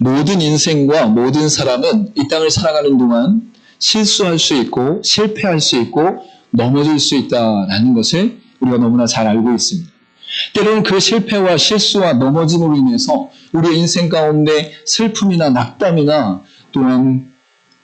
모든 인생과 모든 사람은 이 땅을 살아가는 동안 실수할 수 있고 실패할 수 있고 넘어질 수 있다라는 것을 우리가 너무나 잘 알고 있습니다. 때로는 그 실패와 실수와 넘어짐으로 인해서 우리의 인생 가운데 슬픔이나 낙담이나 또한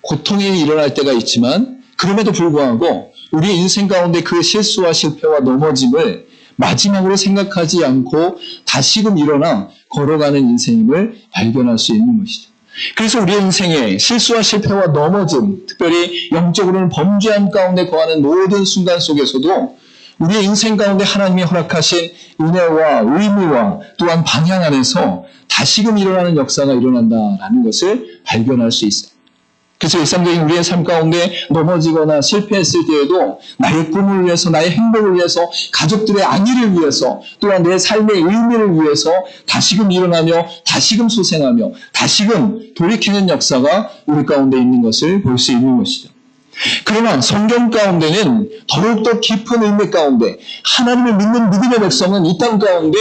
고통이 일어날 때가 있지만 그럼에도 불구하고 우리의 인생 가운데 그 실수와 실패와 넘어짐을 마지막으로 생각하지 않고 다시금 일어나 걸어가는 인생임을 발견할 수 있는 것이죠. 그래서 우리의 인생에 실수와 실패와 넘어짐, 특별히 영적으로는 범죄함 가운데 거하는 모든 순간 속에서도 우리의 인생 가운데 하나님이 허락하신 은혜와 의미와 또한 방향 안에서 다시금 일어나는 역사가 일어난다라는 것을 발견할 수 있어요. 그래서 일상적인 우리의 삶 가운데 넘어지거나 실패했을 때에도 나의 꿈을 위해서, 나의 행복을 위해서, 가족들의 안위를 위해서, 또한 내 삶의 의미를 위해서 다시금 일어나며 다시금 소생하며 다시금 돌이키는 역사가 우리 가운데 있는 것을 볼 수 있는 것이죠. 그러나 성경 가운데는 더욱더 깊은 의미 가운데 하나님을 믿는 믿음의 백성은 이 땅 가운데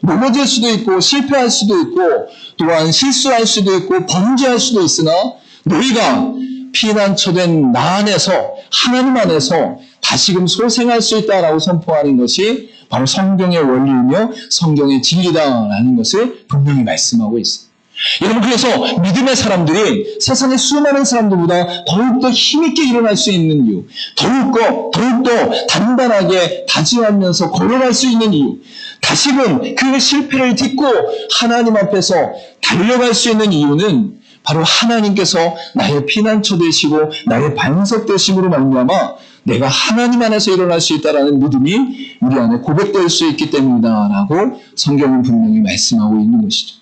넘어질 수도 있고 실패할 수도 있고 또한 실수할 수도 있고 범죄할 수도 있으나 너희가 피난처된 나 안에서 하나님 안에서 다시금 소생할 수 있다라고 선포하는 것이 바로 성경의 원리이며 성경의 진리다라는 것을 분명히 말씀하고 있습니다. 여러분, 그래서 믿음의 사람들이 세상의 수많은 사람들보다 더욱더 힘있게 일어날 수 있는 이유, 더욱더 단단하게 다짐하면서 걸어갈 수 있는 이유, 다시금 그 실패를 딛고 하나님 앞에서 달려갈 수 있는 이유는 바로 하나님께서 나의 피난처 되시고 나의 반석 되심으로 말미암아 내가 하나님 안에서 일어날 수 있다는 믿음이 우리 안에 고백될 수 있기 때문이다라고 성경은 분명히 말씀하고 있는 것이죠.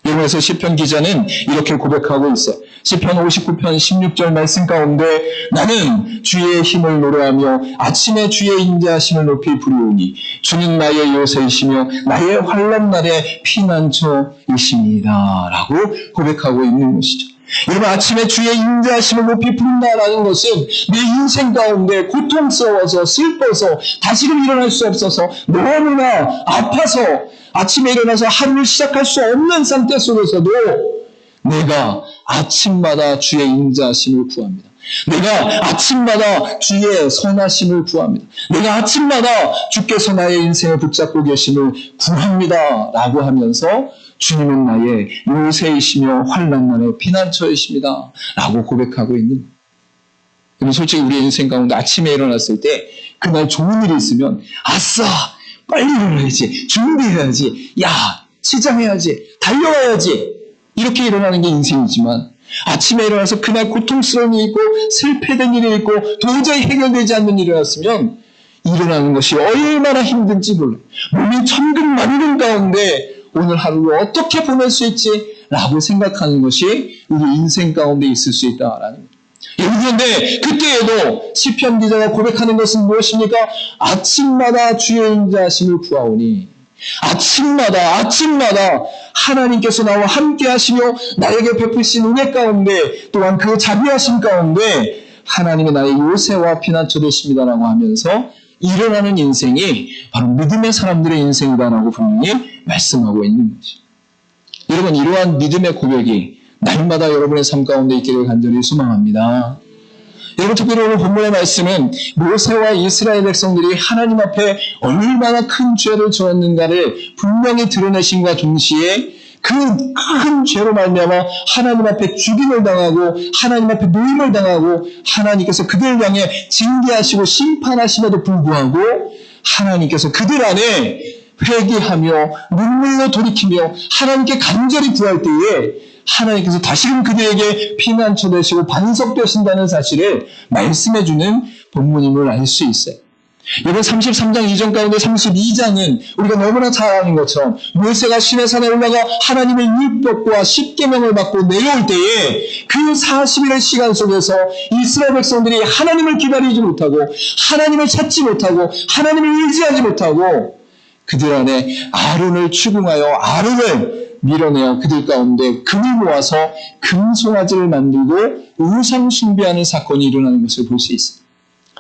이러면서 시편 기자는 이렇게 고백하고 있어요. 시편 59편 16절 말씀 가운데 나는 주의 힘을 노래하며 아침에 주의 인자하심을 높이 부르오니 주는 나의 요새이시며 나의 환난 날의 피난처이십니다 라고 고백하고 있는 것이죠. 여러분, 아침에 주의 인자하심을 높이 부른다라는 것은 내 인생 가운데 고통스러워서 슬퍼서 다시금 일어날 수 없어서 너무나 아파서 아침에 일어나서 하루를 시작할 수 없는 상태 속에서도 내가 아침마다 주의 인자하심을 구합니다. 내가 아침마다 주의 선하심을 구합니다. 내가 아침마다 주께서 나의 인생을 붙잡고 계심을 구합니다 라고 하면서 주님은 나의 요새이시며 환난 날의 피난처이십니다 라고 고백하고 있는 거예요. 솔직히 우리 인생 가운데 아침에 일어났을 때 그날 좋은 일이 있으면 아싸! 빨리 일어나야지, 준비해야지, 야, 시장해야지, 달려가야지 이렇게 일어나는 게 인생이지만 아침에 일어나서 그날 고통스러운 일이 있고 실패된 일이 있고 도저히 해결되지 않는 일이 일어났으면 일어나는 것이 얼마나 힘든지 몰라요. 몸이 천근만근 가운데 오늘 하루를 어떻게 보낼 수 있지? 라고 생각하는 것이 우리 인생 가운데 있을 수 있다라는 거예요. 그런데 그때에도 시편 기자가 고백하는 것은 무엇입니까? 아침마다 주의 인자하심을 구하오니 아침마다 하나님께서 나와 함께 하시며 나에게 베푸신 은혜 가운데 또한 그 자비하심 가운데 하나님의 나의 요새와 피난처 되십니다라고 하면서 일어나는 인생이 바로 믿음의 사람들의 인생이다라고 분명히 말씀하고 있는 거죠. 여러분, 이러한 믿음의 고백이 날마다 여러분의 삶 가운데 있기를 간절히 소망합니다. 여러분, 특별히 오늘 본문의 말씀은 모세와 이스라엘 백성들이 하나님 앞에 얼마나 큰 죄를 지었는가를 분명히 드러내심과 동시에 그 큰 죄로 말미암아 하나님 앞에 죽임을 당하고 하나님 앞에 노임을 당하고 하나님께서 그들을 향해 징계하시고 심판하심에도 불구하고 하나님께서 그들 안에 회개하며 눈물로 돌이키며 하나님께 간절히 구할 때에 하나님께서 다시금 그들에게 피난처 되시고 반석 되신다는 사실을 말씀해주는 본문임을 알 수 있어요. 여러분, 33장 이전 가운데 32장은 우리가 너무나 잘 아는 것처럼 모세가 시내산에 올라가 하나님의 율법과 십계명을 받고 내려올 때에 그 40일의 시간 속에서 이스라엘 백성들이 하나님을 기다리지 못하고 하나님을 찾지 못하고 하나님을 의지하지 못하고 그들 안에 아론을 추궁하여 아론을 밀어내어 그들 가운데 금을 모아서 금송아지를 만들고 우상 숭배하는 사건이 일어나는 것을 볼 수 있습니다.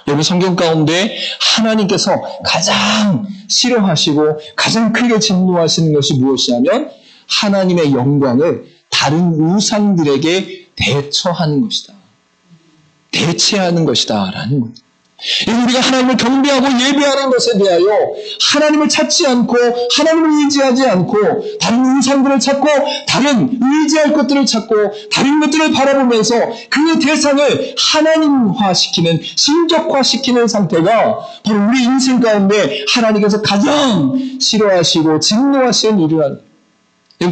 여러분, 성경 가운데 하나님께서 가장 싫어하시고 가장 크게 진노하시는 것이 무엇이냐면 하나님의 영광을 다른 우상들에게 대처하는 것이다. 대체하는 것이다. 라는 거예요. 우리가 하나님을 경배하고 예배하는 것에 대하여 하나님을 찾지 않고 하나님을 의지하지 않고 다른 우상들을 찾고 다른 의지할 것들을 찾고 다른 것들을 바라보면서 그 대상을 하나님화시키는 신격화시키는 상태가 바로 우리 인생 가운데 하나님께서 가장 싫어하시고 진노하시는 일이라는 거예요.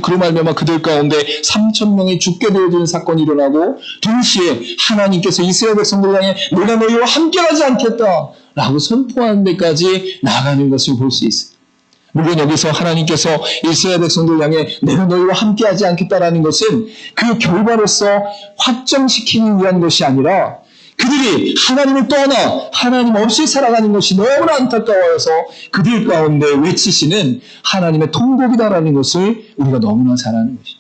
그로 말미암아 그들 가운데 3,000명이 죽게 되어지는 사건이 일어나고 동시에 하나님께서 이스라엘 백성들 향해 내가 너희와 함께하지 않겠다라고 선포하는 데까지 나아가는 것을 볼 수 있어요. 물론 여기서 하나님께서 이스라엘 백성들 향해 내가 너희와 함께하지 않겠다라는 것은 그 결과로서 확정시키기 위한 것이 아니라 그들이 하나님을 떠나 하나님 없이 살아가는 것이 너무나 안타까워서 그들 가운데 외치시는 하나님의 통곡이다라는 것을 우리가 너무나 잘 아는 것이죠.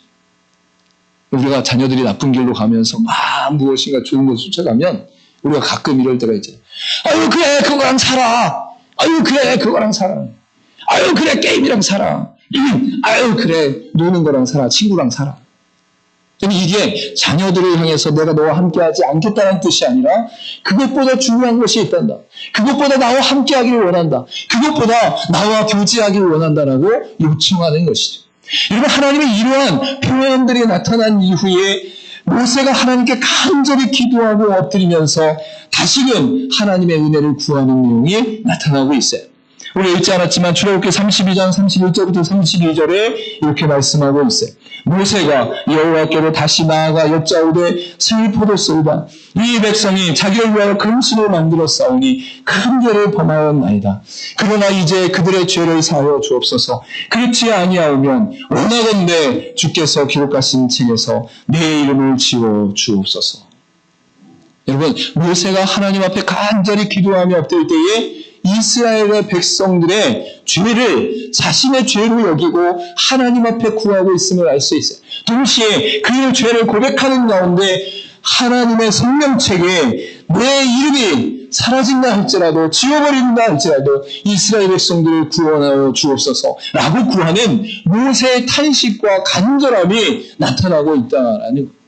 우리가 자녀들이 나쁜 길로 가면서 막 무엇인가 좋은 것을 쫓아가면 우리가 가끔 이럴 때가 있잖아요. 아유 그래 그거랑 살아. 아유 그래 그거랑 살아. 아유 그래 게임이랑 살아. 아유 그래 노는 거랑 살아. 친구랑 살아. 이게 자녀들을 향해서 내가 너와 함께하지 않겠다는 뜻이 아니라 그것보다 중요한 것이 있단다. 그것보다 나와 함께하기를 원한다. 그것보다 나와 교제하기를 원한다라고 요청하는 것이죠. 여러분 하나님의 이러한 표현들이 나타난 이후에 모세가 하나님께 간절히 기도하고 엎드리면서 다시금 하나님의 은혜를 구하는 내용이 나타나고 있어요. 우리 읽지 않았지만 출애굽기 32장 31절부터 32절에 이렇게 말씀하고 있어요. 모세가 여호와께로 다시 나아가 여짜오되 슬포도소이다. 이 백성이 자기를 위하여 금신을 만들어 싸우니 큰 죄를 범하였나이다. 그러나 이제 그들의 죄를 사하여 주옵소서. 그렇지 아니하오면 원하건대 주께서 기록하신 책에서 내 이름을 지워 주옵소서. 여러분 모세가 하나님 앞에 간절히 기도하며 엎드릴 때에 이스라엘의 백성들의 죄를 자신의 죄로 여기고 하나님 앞에 구하고 있음을 알 수 있어요. 동시에 그 죄를 고백하는 가운데 하나님의 생명책에 내 이름이 사라진다 할지라도 지워버린다 할지라도 이스라엘 백성들을 구원하여 주옵소서라고 구하는 모세의 탄식과 간절함이 나타나고 있다라는 거예요.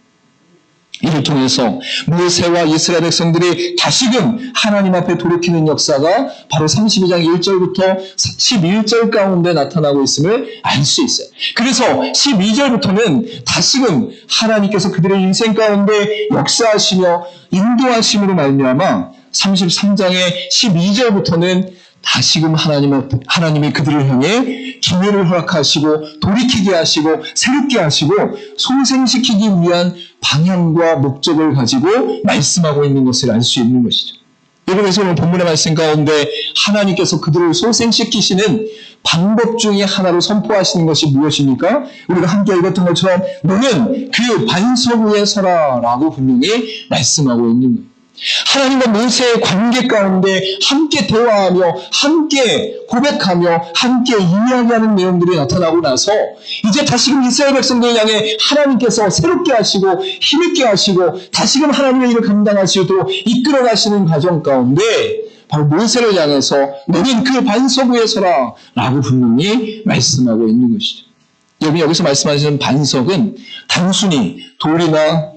이를 통해서 모세와 이스라엘 백성들이 다시금 하나님 앞에 돌이키는 역사가 바로 32장 1절부터 11절 가운데 나타나고 있음을 알 수 있어요. 그래서 12절부터는 다시금 하나님께서 그들의 인생 가운데 역사하시며 인도하심으로 말미암아 33장의 12절부터는 다시금 하나님이 그들을 향해 기회를 허락하시고 돌이키게 하시고 새롭게 하시고 소생시키기 위한 방향과 목적을 가지고 말씀하고 있는 것을 알 수 있는 것이죠. 그래서 오늘 본문의 말씀 가운데 하나님께서 그들을 소생시키시는 방법 중에 하나로 선포하시는 것이 무엇입니까? 우리가 함께 읽었던 것처럼 너는 그 반석 위에 서라 라고 분명히 말씀하고 있는 거예요. 하나님과 모세의 관계 가운데 함께 대화하며 함께 고백하며 함께 이야기하는 내용들이 나타나고 나서 이제 다시금 이스라엘 백성들 향해 하나님께서 새롭게 하시고 힘있게 하시고 다시금 하나님의 일을 감당하시고 이끌어 가시는 과정 가운데 바로 모세를 향해서 너는 그 반석 위에 서라 라고 분명히 말씀하고 있는 것이죠. 여러분 여기서 말씀하시는 반석은 단순히 돌이나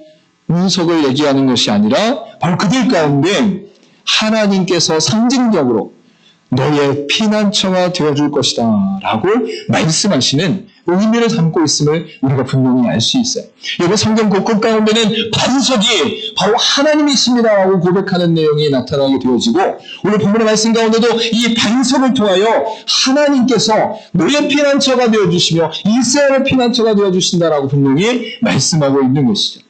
운석을 얘기하는 것이 아니라 바로 그들 가운데 하나님께서 상징적으로 너의 피난처가 되어줄 것이다 라고 말씀하시는 의미를 담고 있음을 우리가 분명히 알 수 있어요. 여기 성경 곳곳 가운데는 반석이 바로 하나님이십니다 라고 고백하는 내용이 나타나게 되어지고 오늘 본문의 말씀 가운데도 이 반석을 통하여 하나님께서 너의 피난처가 되어주시며 이스라엘의 피난처가 되어주신다라고 분명히 말씀하고 있는 것이죠.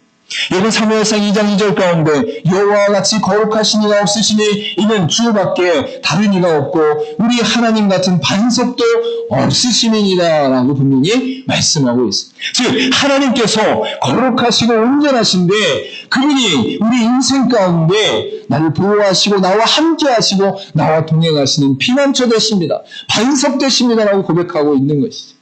여러분 사무엘상 2장 2절 가운데 여호와와 같이 거룩하신 이가 없으시니 이는 주밖에 다른 이가 없고 우리 하나님 같은 반석도 없으시니이다 라고 분명히 말씀하고 있습니다. 즉 하나님께서 거룩하시고 온전하신데 그분이 우리 인생 가운데 나를 보호하시고 나와 함께 하시고 나와 동행하시는 피난처 되십니다. 반석 되십니다 라고 고백하고 있는 것이죠.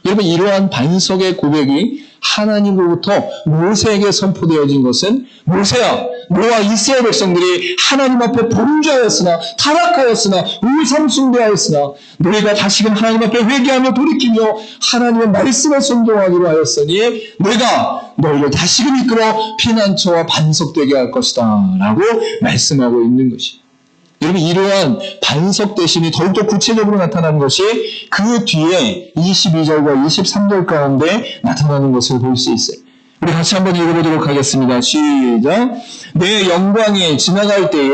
여러분 이러한 반석의 고백이 하나님으로부터 모세에게 선포되어진 것은 모세야 너와 이스라엘 백성들이 하나님 앞에 범죄하였으나 타락하였으나 우상숭배하였으나 너희가 다시금 하나님 앞에 회개하며 돌이키며 하나님의 말씀을 순종하기로 하였으니 내가 너희를 다시금 이끌어 피난처와 반석되게 할 것이다 라고 말씀하고 있는 것이에요. 여러분, 이러한 반석되심이 더욱더 구체적으로 나타나는 것이 그 뒤에 22절과 23절 가운데 나타나는 것을 볼 수 있어요. 우리 같이 한번 읽어보도록 하겠습니다. 시작. 내 영광이 지나갈 때에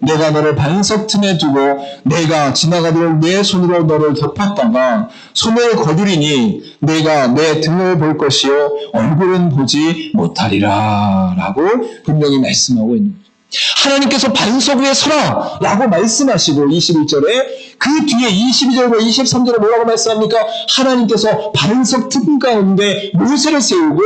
내가 너를 반석 틈에 두고 내가 지나가도록 내 손으로 너를 덮었다가 손을 거두리니 내가 내 등을 볼 것이요 얼굴은 보지 못하리라 라고 분명히 말씀하고 있는 거죠. 하나님께서 반석 위에 서라 라고 말씀하시고 21절에 그 뒤에 22절과 23절에 뭐라고 말씀합니까? 하나님께서 반석 틈 가운데 모세를 세우고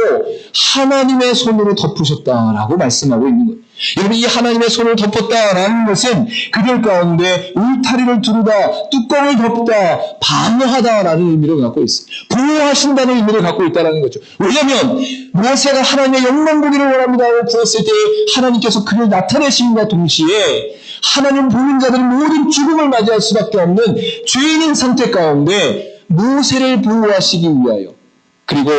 하나님의 손으로 덮으셨다라고 말씀하고 있는 거예요. 여러분, 이 하나님의 손을 덮었다라는 것은 그들 가운데 울타리를 두르다, 뚜껑을 덮다, 방어하다라는 의미를 갖고 있어요. 보호하신다는 의미를 갖고 있다는 거죠. 왜냐하면 모세가 하나님의 영광 보기를 원합니다라고 부었을 때 하나님께서 그를 나타내심과 동시에 하나님 보는 자들은 모든 죽음을 맞이할 수밖에 없는 죄인인 상태 가운데 모세를 보호하시기 위하여, 그리고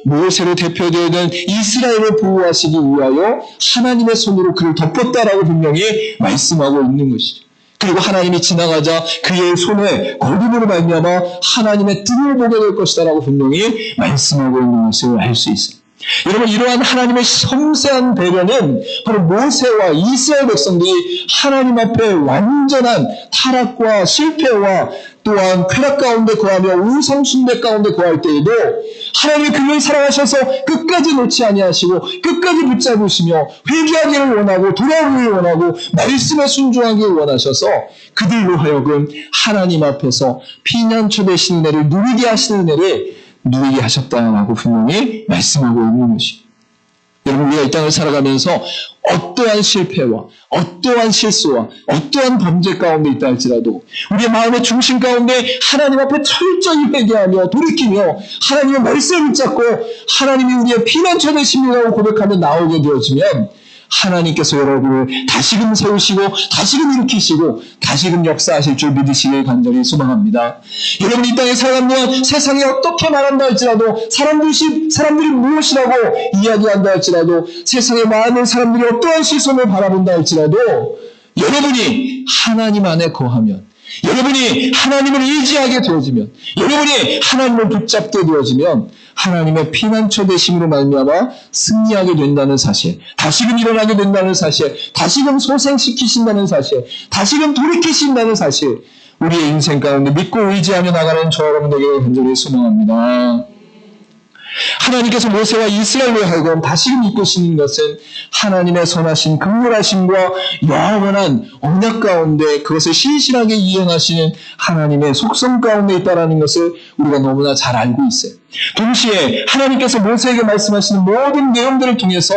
모세로 대표되어 있는 이스라엘을 보호하시기 위하여 하나님의 손으로 그를 덮었다라고 분명히 말씀하고 있는 것이죠. 그리고 하나님이 지나가자 그의 손에 거듭으로 말미암아 하나님의 등을 보게 될 것이다라고 분명히 말씀하고 있는 것을 알 수 있어요. 여러분, 이러한 하나님의 섬세한 배려는 바로 모세와 이스라엘 백성들이 하나님 앞에 완전한 타락과 실패와 또한 쾌락 가운데 거하며 우상 숭배 가운데 거할 때에도 하나님이 그를 사랑하셔서 끝까지 놓지 아니하시고 끝까지 붙잡으시며 회개하기를 원하고 돌아오기를 원하고 말씀에 순종하기를 원하셔서 그들로 하여금 하나님 앞에서 피난처 되시는 은혜를 누리게 하시는 은혜를 누리게 하셨다라고 분명히 말씀하고 있는 것입니다. 여러분, 우리가 이 땅을 살아가면서 어떠한 실패와 어떠한 실수와 어떠한 범죄 가운데 있다 할지라도 우리의 마음의 중심 가운데 하나님 앞에 철저히 회개하며 돌이키며 하나님의 말씀을 붙잡고 하나님이 우리의 피난처 되심이라고 고백하며 나오게 되어지면 하나님께서 여러분을 다시금 세우시고 다시금 일으키시고 다시금 역사하실 줄 믿으시길 간절히 소망합니다. 여러분, 이 땅에 살아가는 동안 세상이 어떻게 말한다 할지라도 사람들이 무엇이라고 이야기한다 할지라도 세상의 많은 사람들이 어떠한 시선을 바라본다 할지라도 여러분이 하나님 안에 거하면, 여러분이 하나님을 의지하게 되어지면, 여러분이 하나님을 붙잡게 되어지면 하나님의 피난처 되심으로 말미암아 승리하게 된다는 사실, 다시금 일어나게 된다는 사실, 다시금 소생시키신다는 사실, 다시금 돌이키신다는 사실, 우리의 인생 가운데 믿고 의지하며 나가는 저 여러분에게 간절히 소망합니다. 하나님께서 모세와 이스라엘로 하여금 다시금 이끄시는 것은 하나님의 선하신 긍휼하심과 영원한 언약 가운데 그것을 신실하게 이행하시는 하나님의 속성 가운데 있다는 것을 우리가 너무나 잘 알고 있어요. 동시에 하나님께서 모세에게 말씀하시는 모든 내용들을 통해서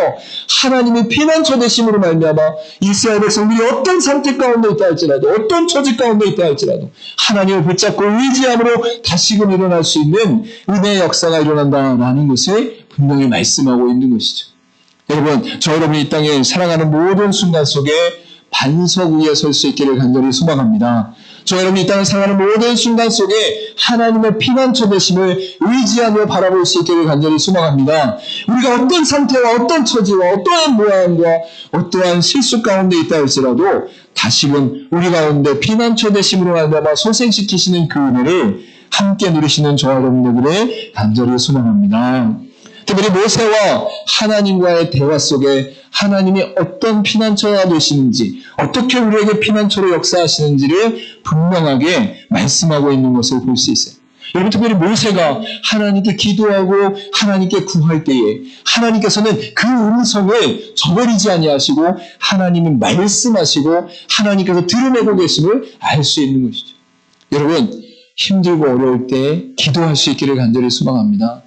하나님의 피난처 되심으로 말미암아 이스라엘 백성들이 어떤 상태 가운데 있다 할지라도 어떤 처지 가운데 있다 할지라도 하나님을 붙잡고 의지함으로 다시금 일어날 수 있는 은혜의 역사가 일어난다라는 것을 분명히 말씀하고 있는 것이죠. 여러분, 저 여러분이 이 땅에 살아가는 모든 순간 속에 반석 위에 설 수 있기를 간절히 소망합니다. 저 여러분이 이 땅을 살아가는 모든 순간 속에 하나님의 피난처 되심을 의지하며 바라볼 수 있기를 간절히 소망합니다. 우리가 어떤 상태와 어떤 처지와 어떠한 모양과 어떠한 실수 가운데 있다 할지라도 다시금 우리 가운데 피난처 되심으로 말미암아 소생시키시는 그 은혜를 함께 누리시는 저 여러분들의 간절히 소망합니다. 특별히 모세와 하나님과의 대화 속에 하나님이 어떤 피난처가 되시는지, 어떻게 우리에게 피난처로 역사하시는지를 분명하게 말씀하고 있는 것을 볼 수 있어요. 여러분, 특별히 모세가 하나님께 기도하고 하나님께 구할 때에 하나님께서는 그 음성을 저버리지 아니하시고 하나님이 말씀하시고 하나님께서 드러내고 계심을 알 수 있는 것이죠. 여러분, 힘들고 어려울 때 기도할 수 있기를 간절히 소망합니다.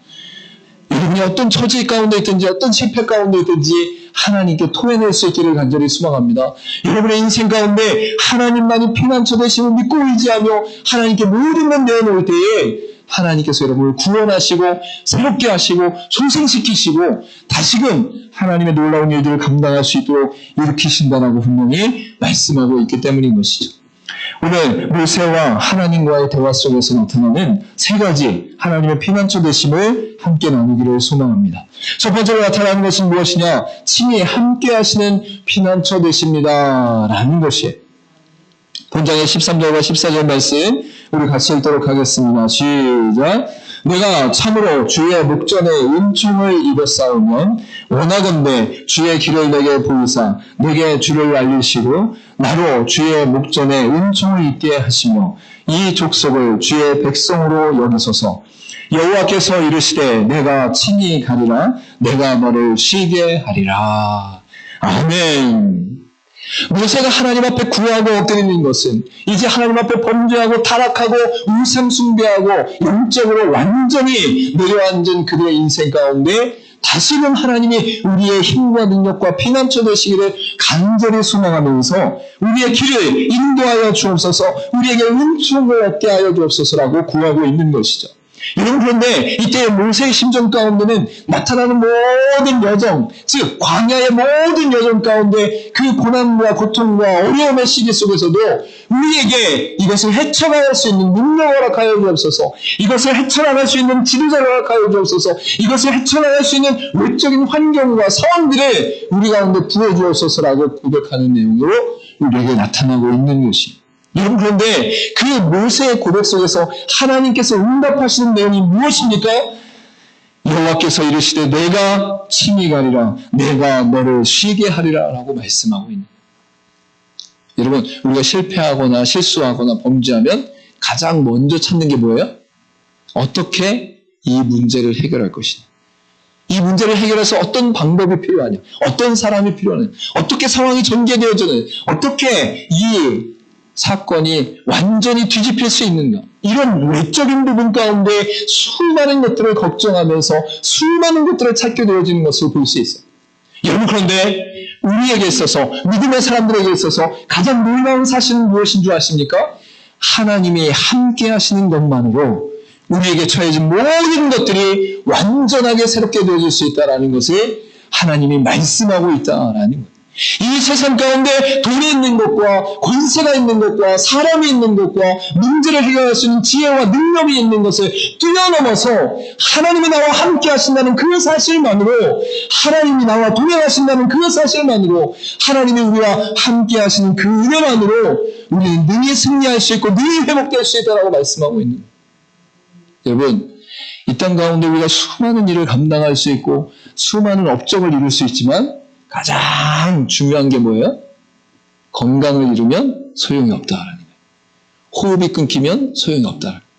여러분, 우리 어떤 처지 가운데 있든지 어떤 실패 가운데 있든지 하나님께 토해낼 수 있기를 간절히 소망합니다. 여러분의 인생 가운데 하나님만이 피난처 되심을 믿고 의지하며 하나님께 모든 것 내어놓을 때에 하나님께서 여러분을 구원하시고 새롭게 하시고 소생시키시고 다시금 하나님의 놀라운 일들을 감당할 수 있도록 일으키신다라고 분명히 말씀하고 있기 때문인 것이죠. 오늘 모세와 하나님과의 대화 속에서 나타나는 세 가지 하나님의 피난처 되심을 함께 나누기를 소망합니다. 첫 번째로 나타나는 것은 무엇이냐? 친히 함께 하시는 피난처 되십니다 라는 것이에요. 본장의 13절과 14절 말씀 우리 같이 읽도록 하겠습니다. 시작. 내가 참으로 주의 목전에 은총을 입었사오면 원하건대 주의 길을 내게 보이사 내게 주를 알리시고 나로 주의 목전에 은총을 입게 하시며 이 족속을 주의 백성으로 여기소서. 여호와께서 이르시되 내가 친히 가리라 내가 너를 쉬게 하리라. 아멘. 모세가 하나님 앞에 구하고 엎드리는 것은 이제 하나님 앞에 범죄하고 타락하고 우상 숭배하고 영적으로 완전히 내려앉은 그들의 인생 가운데 다시금 하나님이 우리의 힘과 능력과 피난처 되시기를 간절히 소망하면서 우리의 길을 인도하여 주옵소서, 우리에게 은총을 얻게 하여 주옵소서라고 구하고 있는 것이죠. 여러분, 그런데 이때 모세의 심정 가운데는 나타나는 모든 여정, 즉 광야의 모든 여정 가운데 그 고난과 고통과 어려움의 시기 속에서도 우리에게 이것을 헤쳐나갈 수 있는 능력을 허락하여 주옵소서, 이것을 헤쳐나갈 수 있는 지도자를 허락하여 주옵소서, 이것을 헤쳐나갈 수 있는 외적인 환경과 상황들을 우리 가운데 부어주옵소서라고 고백하는 내용으로 우리에게 나타나고 있는 것입니다. 여러분, 그런데 그 모세의 고백 속에서 하나님께서 응답하시는 내용이 무엇입니까? 여호와께서 이르시되 내가 친히 가리라 내가 너를 쉬게 하리라 라고 말씀하고 있는 거예요. 여러분, 우리가 실패하거나 실수하거나 범죄하면 가장 먼저 찾는 게 뭐예요? 어떻게 이 문제를 해결할 것이냐, 이 문제를 해결해서 어떤 방법이 필요하냐, 어떤 사람이 필요하냐, 어떻게 상황이 전개되어지느냐, 어떻게 이 사건이 완전히 뒤집힐 수 있는가, 이런 외적인 부분 가운데 수많은 것들을 걱정하면서 수많은 것들을 찾게 되어지는 것을 볼 수 있어요. 여러분, 그런데 우리에게 있어서, 믿음의 사람들에게 있어서 가장 놀라운 사실은 무엇인 줄 아십니까? 하나님이 함께 하시는 것만으로 우리에게 처해진 모든 것들이 완전하게 새롭게 되어질 수 있다는 것을 하나님이 말씀하고 있다라는 거예요. 이 세상 가운데 돈이 있는 것과 권세가 있는 것과 사람이 있는 것과 문제를 해결할 수 있는 지혜와 능력이 있는 것을 뛰어넘어서 하나님이 나와 함께 하신다는 그 사실만으로, 하나님이 나와 동행하신다는 그 사실만으로, 하나님이 우리와 함께 하시는 그 은혜만으로 우리는 능히 승리할 수 있고 능히 회복될 수 있다고 말씀하고 있는 거예요. 여러분, 이 땅 가운데 우리가 수많은 일을 감당할 수 있고 수많은 업적을 이룰 수 있지만 가장 중요한 게 뭐예요? 건강을 잃으면 소용이 없다라는 거예요. 호흡이 끊기면 소용이 없다라는 거예요.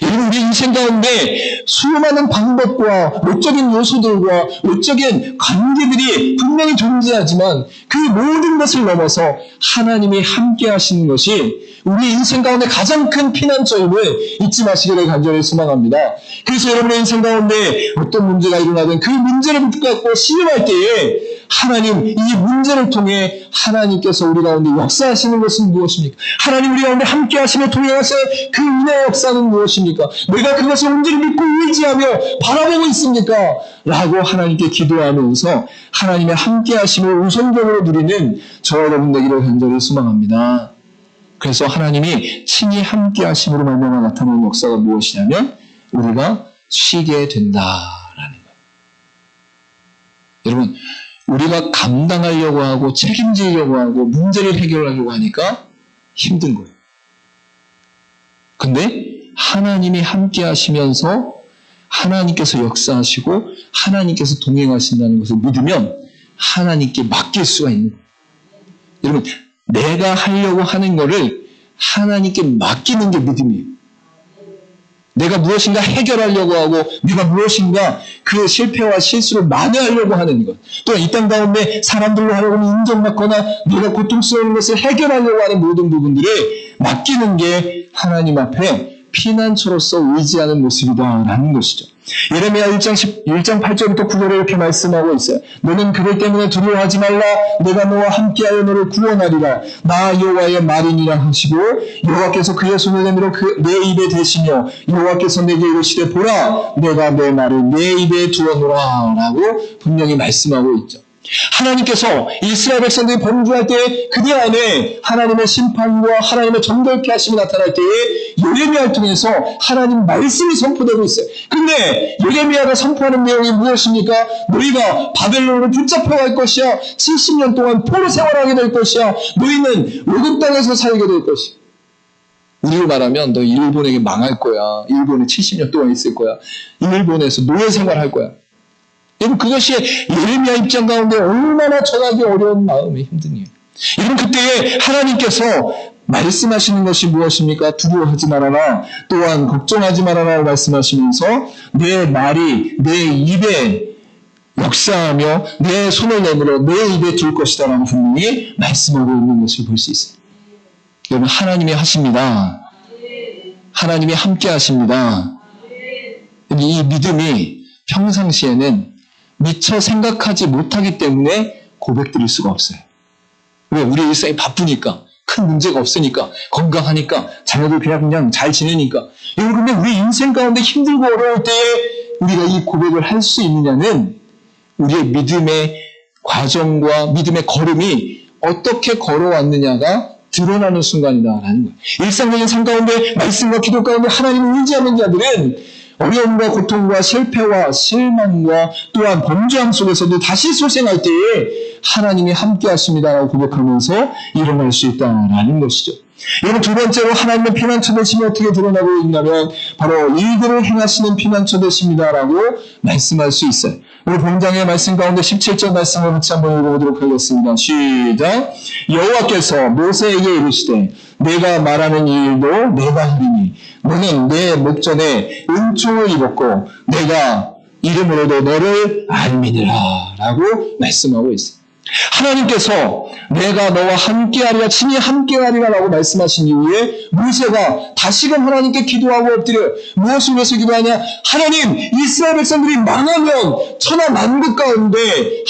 여러분, 우리 인생 가운데 수많은 방법과 외적인 요소들과 외적인 관계들이 분명히 존재하지만 그 모든 것을 넘어서 하나님이 함께 하시는 것이 우리 인생 가운데 가장 큰 피난처임을 잊지 마시기를 간절히 소망합니다. 그래서 여러분의 인생 가운데 어떤 문제가 일어나든 그 문제를 붙잡고 신음할 때에 하나님, 이 문제를 통해 하나님께서 우리 가운데 역사하시는 것은 무엇입니까? 하나님, 우리 가운데 함께 하시며 동행하시는 그 은혜의 역사는 무엇입니까? 내가 그것을 온전히 믿고 의지하며 바라보고 있습니까? 라고 하나님께 기도하면서 하나님의 함께 하심을 우선적으로 누리는 저와 여러분 되기를 간절히 소망합니다. 그래서 하나님이 친히 함께 하심으로 말미암아 나타나는 역사가 무엇이냐면 우리가 쉬게 된다라는 거예요. 여러분, 우리가 감당하려고 하고 책임지려고 하고 문제를 해결하려고 하니까 힘든 거예요. 근데 하나님이 함께 하시면서 하나님께서 역사하시고 하나님께서 동행하신다는 것을 믿으면 하나님께 맡길 수가 있는 거예요. 여러분, 내가 하려고 하는 거를 하나님께 맡기는 게 믿음이에요. 내가 무엇인가 해결하려고 하고 내가 무엇인가 그 실패와 실수를 만회하려고 하는 것, 또한 이 땅 가운데 사람들로 하여금 인정받거나 내가 고통스러운 것을 해결하려고 하는 모든 부분들을 맡기는 게 하나님 앞에 피난처로서 의지하는 모습이다라는 것이죠. 예레미야 1장 8절부터 9절에 이렇게 말씀하고 있어요. 너는 그들 때문에 두려워하지 말라. 내가 너와 함께하여 너를 구원하리라. 나 여호와의 말이니라 하시고 여호와께서 그의 손을 내밀어 내 입에 대시며 여호와께서 내게 이르시되 보라 내가 내 말을 내 입에 두었노라 라고 분명히 말씀하고 있죠. 하나님께서 이스라엘 백성들이 범죄할 때 그들 안에 하나님의 심판과 하나님의 정결케 하심이 나타날 때에 예레미야를 통해서 하나님 말씀이 선포되고 있어요. 근데 예레미야가 선포하는 내용이 무엇입니까? 너희가 바벨론으로 붙잡혀갈 것이야. 70년 동안 포로 생활하게 될 것이야. 너희는 외국 땅에서 살게 될 것이야. 우리로 말하면 너 일본에게 망할 거야. 일본에 70년 동안 있을 거야. 일본에서 노예 생활할 거야. 여러분 그것이 예레미야 입장 가운데 얼마나 전하기 어려운 마음의 힘든 일. 여러분 그때에 하나님께서 말씀하시는 것이 무엇입니까? 두려워하지 말아라. 또한 걱정하지 말아라 말씀하시면서 내 말이 내 입에 역사하며 내 손을 내밀어 내 입에 둘 것이다 라고 분명히 말씀하고 있는 것을 볼 수 있어요. 여러분 하나님이 하십니다. 하나님이 함께 하십니다. 이 믿음이 평상시에는 미처 생각하지 못하기 때문에 고백드릴 수가 없어요. 왜? 우리 일상이 바쁘니까, 큰 문제가 없으니까, 건강하니까, 자녀들 그냥 잘 지내니까. 여러분, 근데 우리 인생 가운데 힘들고 어려울 때에 우리가 이 고백을 할 수 있느냐는 우리의 믿음의 과정과 믿음의 걸음이 어떻게 걸어왔느냐가 드러나는 순간이다라는 거예요. 일상적인 삶 가운데, 말씀과 기도 가운데 하나님을 의지하는 자들은 어려움과 고통과 실패와 실망과 또한 범죄함 속에서도 다시 소생할 때에 하나님이 함께 하십니다라고 고백하면서 일어날 수 있다라는 것이죠. 여러분 두 번째로 하나님의 피난처 되심이 어떻게 드러나고 있냐면 바로 일들을 행하시는 피난처 되십니다라고 말씀할 수 있어요. 우리 본장의 말씀 가운데 17절 말씀을 같이 한번 읽어보도록 하겠습니다. 시작. 여호와께서 모세에게 이르시되 내가 말하는 이 일도 내가 하리니 너는 내 목전에 은총을 입었고 내가 이름으로도 너를 알미니라 라고 말씀하고 있어요. 하나님께서 내가 너와 함께하리라 친히 함께하리라 라고 말씀하신 이후에 모세가 다시금 하나님께 기도하고 엎드려 무엇을 위해서 기도하냐? 하나님 이스라엘 백성들이 망하면 천하 만국 가운데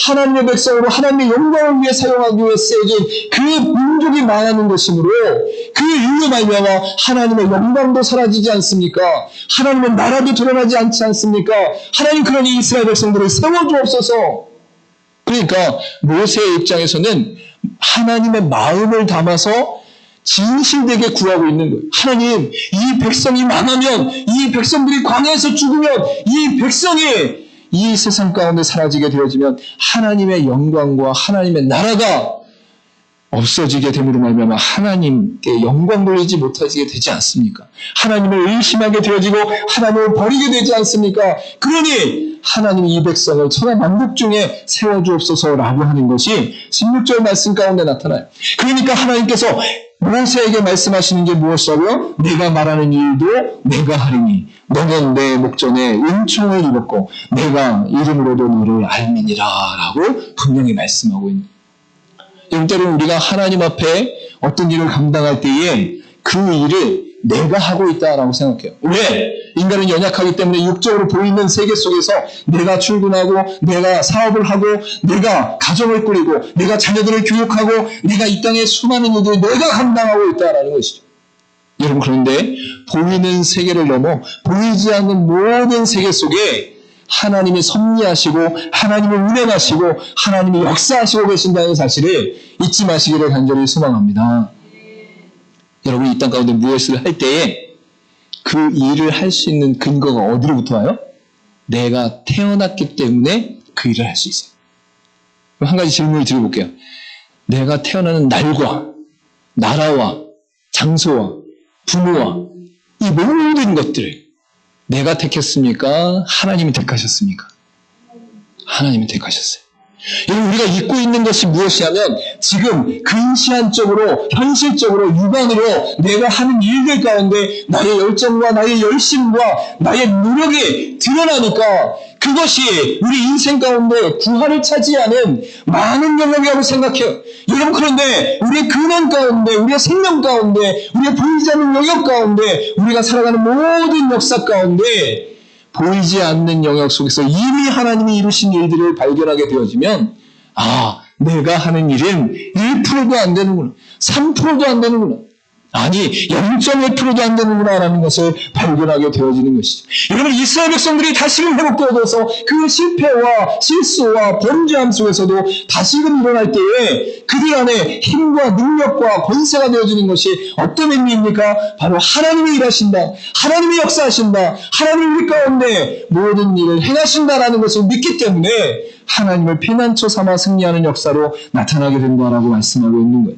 하나님의 백성으로 하나님의 영광을 위해 사용하기 위해 쓰여진 그 민족이 망하는 것이므로 그 이유로 말미암아 하나님의 영광도 사라지지 않습니까? 하나님의 나라도 드러나지 않지 않습니까? 하나님 그러니 이스라엘 백성들을 세워주옵소서. 그러니까 모세의 입장에서는 하나님의 마음을 담아서 진실되게 구하고 있는 거예요. 하나님, 이 백성이 망하면, 이 백성들이 광야에서 죽으면, 이 백성이 이 세상 가운데 사라지게 되어지면 하나님의 영광과 하나님의 나라가 없어지게 됨으로 말미암아 하나님께 영광 돌리지 못하게 되지 않습니까? 하나님을 의심하게 되어지고 하나님을 버리게 되지 않습니까? 그러니 하나님이 이 백성을 천하 만국 중에 세워주옵소서라고 하는 것이 16절 말씀 가운데 나타나요. 그러니까 하나님께서 모세에게 말씀하시는 게 무엇이라고요? 내가 말하는 일도 내가 하리니 너는 내 목전에 은총을 입었고 내가 이름으로도 너를 알미니라 라고 분명히 말씀하고 있는 거예요. 때로는 우리가 하나님 앞에 어떤 일을 감당할 때에 그 일을 내가 하고 있다라고 생각해요. 왜? 인간은 연약하기 때문에 육적으로 보이는 세계 속에서 내가 출근하고 내가 사업을 하고 내가 가정을 꾸리고 내가 자녀들을 교육하고 내가 이 땅의 수많은 일들을 내가 감당하고 있다라는 것이죠. 여러분 그런데 보이는 세계를 넘어 보이지 않는 모든 세계 속에 하나님이 섭리하시고 하나님을 운행하시고 하나님이 역사하시고 계신다는 사실을 잊지 마시기를 간절히 소망합니다. 여러분 이 땅 가운데 무엇을 할 때에 그 일을 할 수 있는 근거가 어디로부터 와요? 내가 태어났기 때문에 그 일을 할 수 있어요. 한 가지 질문을 드려볼게요. 내가 태어나는 날과 나라와 장소와 부모와 이 모든 것들을 내가 택했습니까? 하나님이 택하셨습니까? 하나님이 택하셨어요. 여러분 우리가 잊고 있는 것이 무엇이냐면 지금 근시안적으로 현실적으로 육안으로 내가 하는 일들 가운데 나의 열정과 나의 열심과 나의 노력이 드러나니까 그것이 우리 인생 가운데 구원을 차지하는 많은 영역이라고 생각해요. 여러분, 그런데 우리의 근원 가운데, 우리의 생명 가운데, 우리의 보이지 않는 영역 가운데, 우리가 살아가는 모든 역사 가운데 보이지 않는 영역 속에서 이미 하나님이 이루신 일들을 발견하게 되어지면, 내가 하는 일은 1%도 안 되는구나, 3%도 안 되는구나, 아니 0.1%도 안 되는구나라는 것을 발견하게 되어지는 것이죠. 여러분, 이스라엘 백성들이 다시금 회복되어져서 그 실패와 실수와 범죄함 속에서도 다시금 일어날 때에 그들 안에 힘과 능력과 권세가 되어지는 것이 어떤 의미입니까? 바로 하나님이 일하신다, 하나님이 역사하신다, 하나님이 우리 가운데 모든 일을 행하신다라는 것을 믿기 때문에 하나님을 피난처 삼아 승리하는 역사로 나타나게 된다라고 말씀하고 있는 거예요.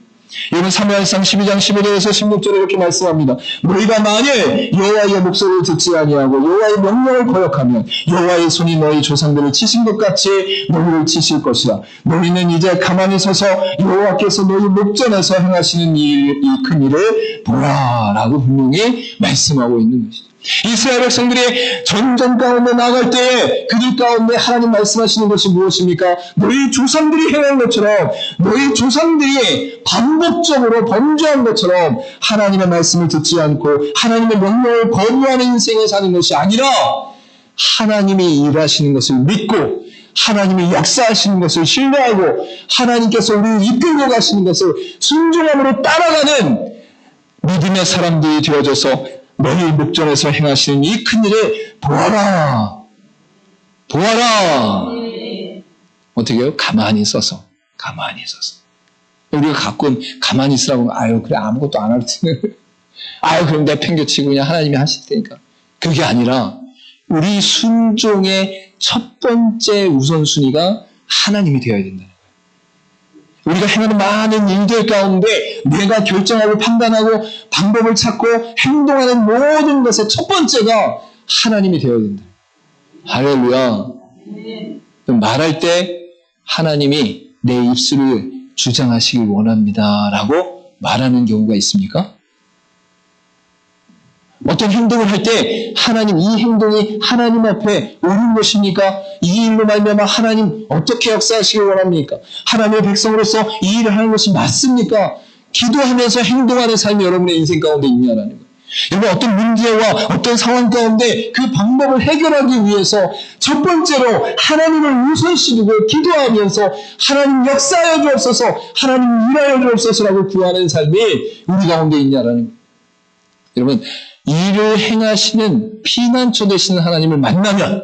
여러분, 사무엘상 12장 15절에서 16절에 이렇게 말씀합니다. 너희가 만일 여호와의 목소리를 듣지 아니하고 여호와의 명령을 거역하면 여호와의 손이 너희 조상들을 치신 것 같이 너희를 치실 것이라. 너희는 이제 가만히 서서 여호와께서 너희 목전에서 행하시는 이 큰 일을 보라라고 분명히 말씀하고 있는 것이죠. 이스라엘 백성들이 전쟁 가운데 나갈 때에 그들 가운데 하나님 말씀하시는 것이 무엇입니까? 너희 조상들이 행한 것처럼, 너희 조상들이 반복적으로 범죄한 것처럼 하나님의 말씀을 듣지 않고 하나님의 명령을 거부하는 인생을 사는 것이 아니라 하나님이 일하시는 것을 믿고 하나님이 역사하시는 것을 신뢰하고 하나님께서 우리를 이끌고 가시는 것을 순종함으로 따라가는 믿음의 사람들이 되어져서 너희 목전에서 행하시는 이 큰 일을 보아라. 보아라. 어떻게 해요? 가만히 서서. 우리가 가끔 가만히 있으라고 하면, 그래, 아무것도 안 할 테니. 그럼 내팽개치고 그냥 하나님이 하실 테니까. 그게 아니라 우리 순종의 첫 번째 우선순위가 하나님이 되어야 된다는 거예요. 우리가 행하는 많은 일들 가운데 내가 결정하고 판단하고 방법을 찾고 행동하는 모든 것의 첫 번째가 하나님이 되어야 된다. 할렐루야. 말할 때 하나님이 내 입술을 주장하시길 원합니다 라고 말하는 경우가 있습니까? 어떤 행동을 할 때 하나님, 이 행동이 하나님 앞에 옳은 것입니까? 이 일로 말미암아 하나님 어떻게 역사하시길 원합니까? 하나님의 백성으로서 이 일을 하는 것이 맞습니까? 기도하면서 행동하는 삶이 여러분의 인생 가운데 있냐라는 거예요. 여러분, 어떤 문제와 어떤 상황 가운데 그 방법을 해결하기 위해서 첫 번째로 하나님을 우선시 두고 기도하면서 하나님 역사하여 주옵소서, 하나님 일하여 주옵소서라고 구하는 삶이 우리 가운데 있냐라는 거예요. 여러분, 일을 행하시는 피난처 되시는 하나님을 만나면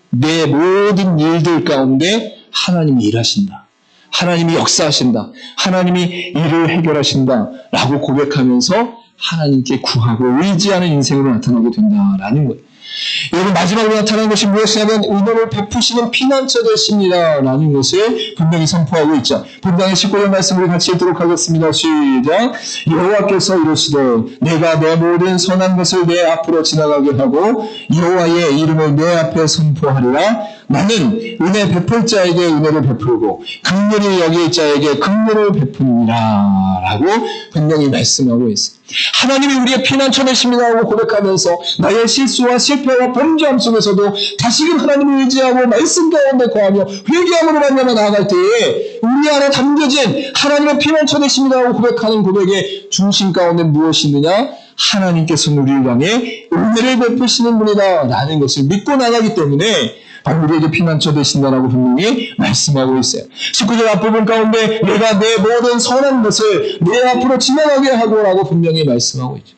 내 모든 일들 가운데 하나님이 일하신다, 하나님이 역사하신다, 하나님이 일을 해결하신다 라고 고백하면서 하나님께 구하고 의지하는 인생으로 나타나게 된다라는 거예요. 여러분, 마지막으로 나타나는 것이 무엇이냐면 은혜를 베푸시는 피난처 되십니다라는 것을 분명히 선포하고 있죠. 본당의 19절 말씀을 같이 읽도록 하겠습니다. 시작. 여호와께서 이르시되 내가 내 모든 선한 것을 내 앞으로 지나가게 하고 여호와의 이름을 내 앞에 선포하리라. 나는 은혜 베풀 자에게 은혜를 베풀고 긍휼히 여길 자에게 긍휼을 베푸니라 라고 분명히 말씀하고 있습니다. 하나님이 우리의 피난처 되십니다라고 고백하면서 나의 실수와 실패와 범죄함 속에서도 다시금 하나님을 의지하고 말씀 가운데 거하며 회개함으로 만나며 나아갈 때에 우리 안에 담겨진 하나님의 피난처 되십니다라고 고백하는 고백의 중심 가운데 무엇이 있느냐? 하나님께서 우리를 향해 은혜를 베푸시는 분이다 라는 것을 믿고 나가기 때문에 바로 우리에게 피난처 되신다라고 분명히 말씀하고 있어요. 19절 앞부분 가운데 내가 내 모든 선한 것을 내 앞으로 지나가게 하고라고 분명히 말씀하고 있죠.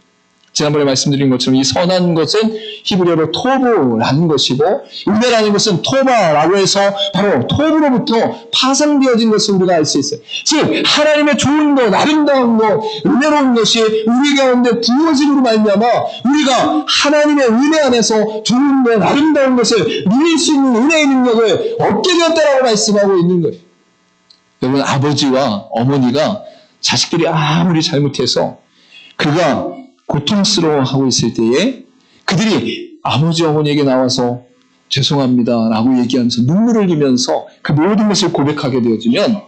지난번에 말씀드린 것처럼 이 선한 것은 히브리어로 토브라는 것이고 은혜라는 것은 토바라고 해서 바로 토브로부터 파생되어진 것을 우리가 알 수 있어요. 즉 하나님의 좋은 것, 아름다운 것, 은혜로운 것이 우리 가운데 부어짐으로 말미암아 우리가 하나님의 은혜 안에서 좋은 것, 아름다운 것을 누릴 수 있는 은혜의 능력을 얻게 되었다라고 말씀하고 있는 거예요. 여러분, 아버지와 어머니가 자식들이 아무리 잘못해서 그가 고통스러워하고 있을 때에 그들이 아버지 어머니에게 나와서 죄송합니다 라고 얘기하면서 눈물을 흘리면서 그 모든 것을 고백하게 되어지면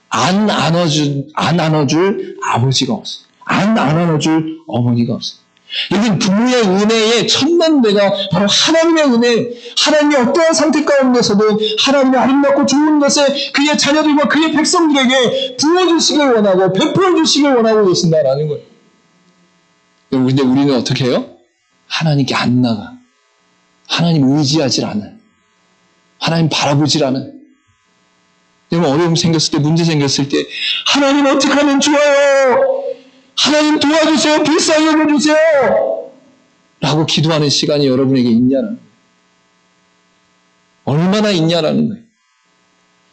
안 안아줄 아버지가 없어요. 안 안아줄 어머니가 없어요. 여러분, 부모의 은혜의 천만 배가 바로 하나님의 은혜, 하나님이 어떠한 상태 가운데서도 하나님의 아름답고 좋은 것에 그의 자녀들과 그의 백성들에게 부어주시길 원하고 베풀어주시길 원하고 계신다라는 거예요. 근데 우리는 어떻게 해요? 하나님께 안 나가. 하나님 의지하질 않아. 하나님 바라보질 않아. 여러분, 어려움 생겼을 때, 문제 생겼을 때 하나님 어떻게 하면 좋아요? 하나님 도와주세요. 불쌍히 여겨주세요. 라고 기도하는 시간이 여러분에게 있냐는 거예요. 얼마나 있냐라는 거예요.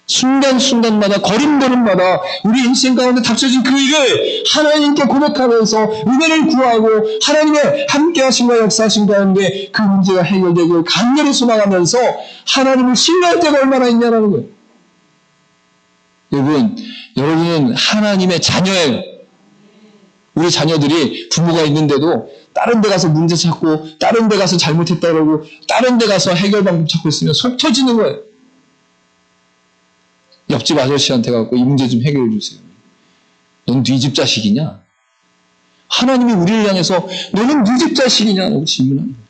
순간순간마다, 걸음걸음마다 우리 인생 가운데 닥쳐진 그 일을 하나님께 고백하면서 은혜를 구하고 하나님의 함께하심과 역사하심 가운데 그 문제가 해결되길 간절히 소망하면서 하나님을 신뢰할 때가 얼마나 있냐라는 거예요. 여러분은 하나님의 자녀예요. 우리 자녀들이 부모가 있는데도 다른 데 가서 문제 찾고 다른 데 가서 잘못했다 그러고 다른 데 가서 해결 방법 찾고 있으면 속 터지는 거예요. 옆집 아저씨한테 가고 이 문제 좀 해결해 주세요. 넌 네 집 자식이냐? 하나님이 우리를 향해서 너는 네 집 자식이냐? 라고 질문하는 거예요.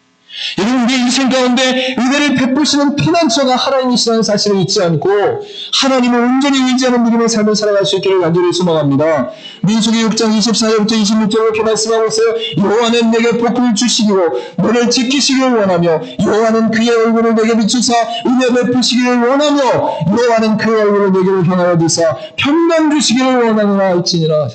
여러분, 우리 인생 가운데 은혜를 베푸시는 피난처가 하나님이시라는 사실을 잊지 않고 하나님을 온전히 의지하는 믿음의 삶을 살아갈 수 있기를 간절히 소망합니다. 민수기 6장 24절부터 26절 이렇게 말씀하고 있어요. 여호와는 내게 복을 주시기로 너를 지키시기를 원하며 여호와는 그의 얼굴을 내게 비추사 은혜 베푸시기를 원하며 여호와는 그의 얼굴을 내게로 향하여 드사 평강 주시기를 원하노라 할지니라.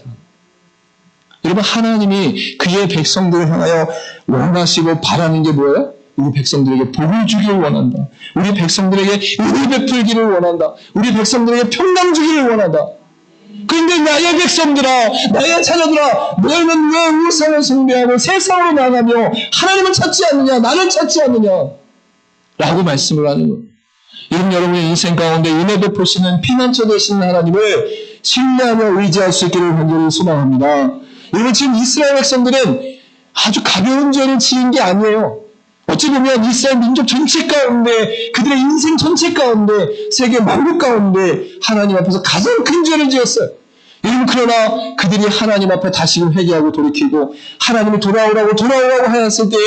여러분, 하나님이 그의 백성들을 향하여 원하시고 바라는 게 뭐예요? 우리 백성들에게 복을 주기를 원한다. 우리 백성들에게 은혜 베풀기를 원한다. 우리 백성들에게 평강 주기를 원한다. 그런데 나의 백성들아, 나의 자녀들아, 너희는 왜 우상을 숭배하고 세상으로 나가며 하나님을 찾지 않느냐, 나를 찾지 않느냐 라고 말씀을 하는 거예요. 여러분의 인생 가운데 은혜 베푸시는 피난처 되시는 하나님을 신뢰하며 의지할 수 있기를 간절히 소망합니다. 여러분, 지금 이스라엘 백성들은 아주 가벼운 죄를 지은 게 아니에요. 어찌 보면 이스라엘 민족 전체 가운데, 그들의 인생 전체 가운데, 세계 만국 가운데 하나님 앞에서 가장 큰 죄를 지었어요. 여러분, 그러나 그들이 하나님 앞에 다시금 회개하고 돌이키고 하나님이 돌아오라고 하였을 때에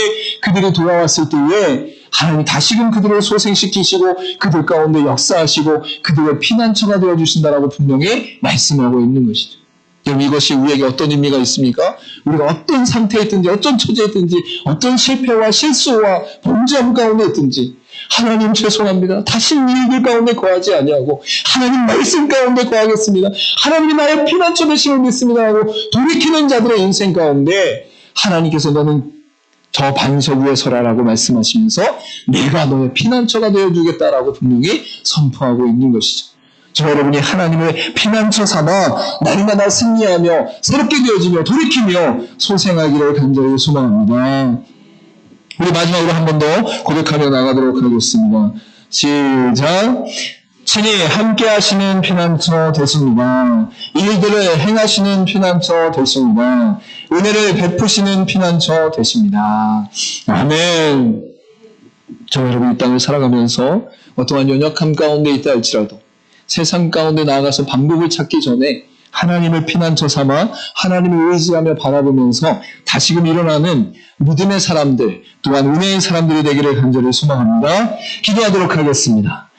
그들이 돌아왔을 때에 하나님이 다시금 그들을 소생시키시고 그들 가운데 역사하시고 그들의 피난처가 되어주신다라고 분명히 말씀하고 있는 것이죠. 여러분, 이것이 우리에게 어떤 의미가 있습니까? 우리가 어떤 상태에 있든지 어떤 처지에 있든지 어떤 실패와 실수와 범죄함 가운데 있든지 하나님 죄송합니다. 다시 이 일들 가운데 거하지 아니하고 하나님 말씀 가운데 거하겠습니다. 하나님이 나의 피난처 되심을 믿습니다 하고 돌이키는 자들의 인생 가운데 하나님께서 너는 저 반석 위에 서라라고 말씀하시면서 내가 너의 피난처가 되어주겠다라고 분명히 선포하고 있는 것이죠. 저 여러분이 하나님의 피난처 삼아 날마다 승리하며 새롭게 되어지며 돌이키며 소생하기를 간절히 소망합니다. 우리 마지막으로 한 번 더 고백하며 나가도록 하겠습니다. 시작. 친히 함께 하시는 피난처 되십니다. 일들을 행하시는 피난처 되십니다. 은혜를 베푸시는 피난처 되십니다. 아멘. 저 여러분, 이 땅을 살아가면서 어떠한 연약함 가운데 있다 할지라도 세상 가운데 나아가서 방법을 찾기 전에 하나님을 피난처 삼아 하나님을 의지하며 바라보면서 다시금 일어나는 믿음의 사람들, 또한 은혜의 사람들이 되기를 간절히 소망합니다. 기도하도록 하겠습니다.